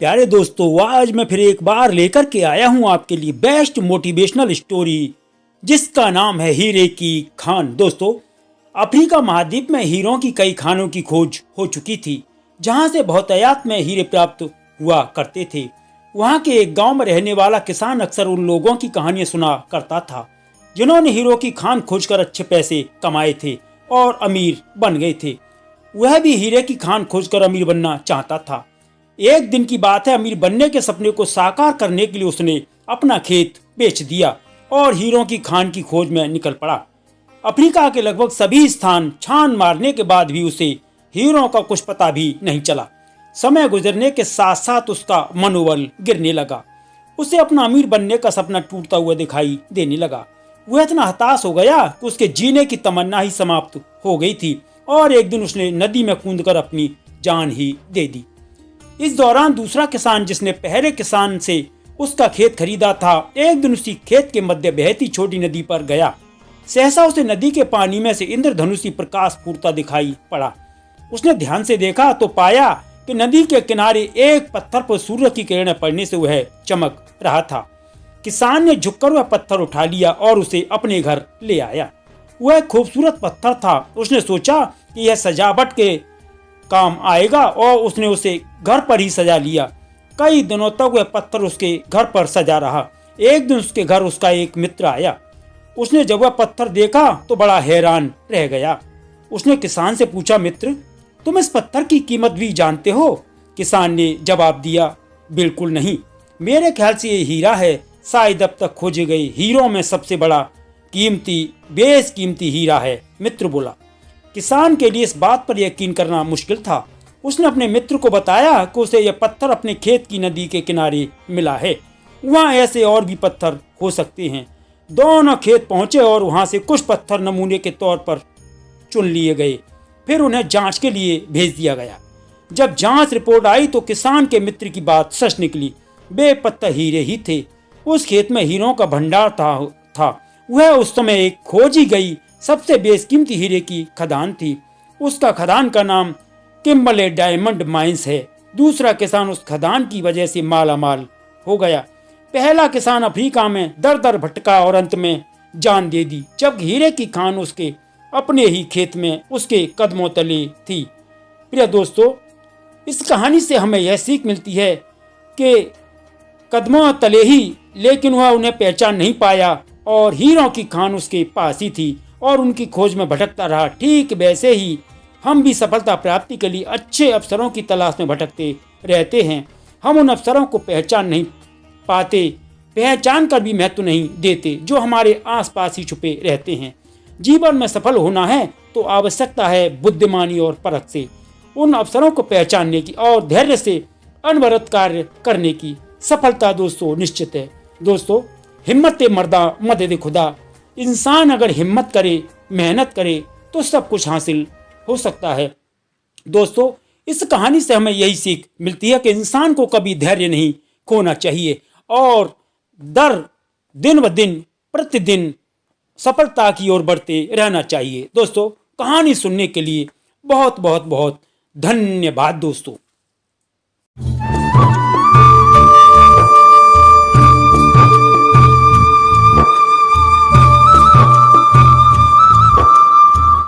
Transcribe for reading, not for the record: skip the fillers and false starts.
प्यारे दोस्तों, आज मैं फिर एक बार लेकर के आया हूं आपके लिए बेस्ट मोटिवेशनल स्टोरी जिसका नाम है हीरे की खान। दोस्तों, अफ्रीका महाद्वीप में हीरों की कई खानों की खोज हो चुकी थी जहां से बहुतायत में हीरे प्राप्त हुआ करते थे। वहां के एक गांव में रहने वाला किसान अक्सर उन लोगों की कहानियां सुना करता था जिन्होंने हीरो की खान खोजकर अच्छे पैसे कमाए थे और अमीर बन गए थे। वह भी हीरे की खान खोजकर अमीर बनना चाहता था। एक दिन की बात है, अमीर बनने के सपने को साकार करने के लिए उसने अपना खेत बेच दिया और हीरों की खान की खोज में निकल पड़ा। अफ्रीका के लगभग सभी स्थान छान मारने के बाद भी उसे हीरों का कुछ पता भी नहीं चला। समय गुजरने के साथ साथ उसका मनोबल गिरने लगा। उसे अपना अमीर बनने का सपना टूटता हुआ दिखाई देने लगा। वह इतना हताश हो गया कि उसके जीने की तमन्ना ही समाप्त हो गई थी और एक दिन उसने नदी में कूदकर अपनी जान ही दे दी। इस दौरान दूसरा किसान, जिसने पहले किसान से उसका खेत खरीदा था, एक दिन उसी खेत के मध्य बहती छोटी नदी पर गया। सहसा उसे नदी के पानी में से इंद्रधनुषी प्रकाश फूटता दिखाई पड़ा। उसने ध्यान से देखा तो पाया कि नदी के किनारे एक पत्थर पर सूर्य की किरणें पड़ने से वह चमक रहा था। किसान ने झुककर वह पत्थर उठा लिया और उसे अपने घर ले आया। वह खूबसूरत पत्थर था। उसने सोचा कि यह सजावट के काम आएगा और उसने उसे घर पर ही सजा लिया। कई दिनों तक वह पत्थर उसके घर पर सजा रहा। एक दिन उसके घर उसका एक मित्र आया। उसने जब वह पत्थर देखा तो बड़ा हैरान रह गया। उसने किसान से पूछा, मित्र, तुम इस पत्थर की कीमत भी जानते हो? किसान ने जवाब दिया, बिल्कुल नहीं, मेरे ख्याल से ये हीरा है, शायद अब तक खोजे गए हीरों में सबसे बड़ा बेशकीमती हीरा है। मित्र बोला। किसान के लिए इस बात पर यकीन करना मुश्किल था। उसने अपने मित्र को बताया कि उसे यह पत्थर अपने खेत की नदी के किनारे मिला है। वहाँ ऐसे और भी पत्थर हो सकते हैं। दोनों खेत पहुंचे और वहां से कुछ पत्थर नमूने के तौर पर चुन लिए गए। फिर उन्हें जांच के लिए भेज दिया गया। जब जांच रिपोर्ट आई तो किसान के मित्र की बात सच निकली। वे पत्थर हीरे ही थे। उस खेत में हीरों का भंडार था। वह उस समय एक खोजी गई सबसे बेशकीमती हीरे की खदान थी। उसका खदान का नाम किम्बले डायमंड माइंस है। दूसरा किसान उस खदान की वजह से माला माल हो गया। पहला किसान अफ्रीका में दर दर भटका और अंत में जान दे दी जब हीरे की खान उसके अपने ही खेत में उसके कदमों तले थी। प्रिय दोस्तों, इस कहानी से हमें यह सीख मिलती है कि कदमों तले ही, लेकिन वह उन्हें पहचान नहीं पाया और हीरों की खान उसके पास ही थी और उनकी खोज में भटकता रहा। ठीक वैसे ही हम भी सफलता प्राप्ति के लिए अच्छे अवसरों की तलाश में भटकते रहते हैं। हम उन अवसरों को पहचान नहीं पाते, पहचान कर भी महत्व नहीं देते जो हमारे आसपास ही छुपे रहते हैं। जीवन में सफल होना है तो आवश्यकता है बुद्धिमानी और परख से उन अवसरों को पहचानने की और धैर्य से अनवरत कार्य करने की। सफलता दोस्तों निश्चित है। दोस्तों, हिम्मत मर्दा मदद खुदा। इंसान अगर हिम्मत करे, मेहनत करे तो सब कुछ हासिल हो सकता है। दोस्तों, इस कहानी से हमें यही सीख मिलती है कि इंसान को कभी धैर्य नहीं खोना चाहिए और दिन ब दिन प्रतिदिन सफलता की ओर बढ़ते रहना चाहिए। दोस्तों, कहानी सुनने के लिए बहुत बहुत बहुत धन्यवाद दोस्तों।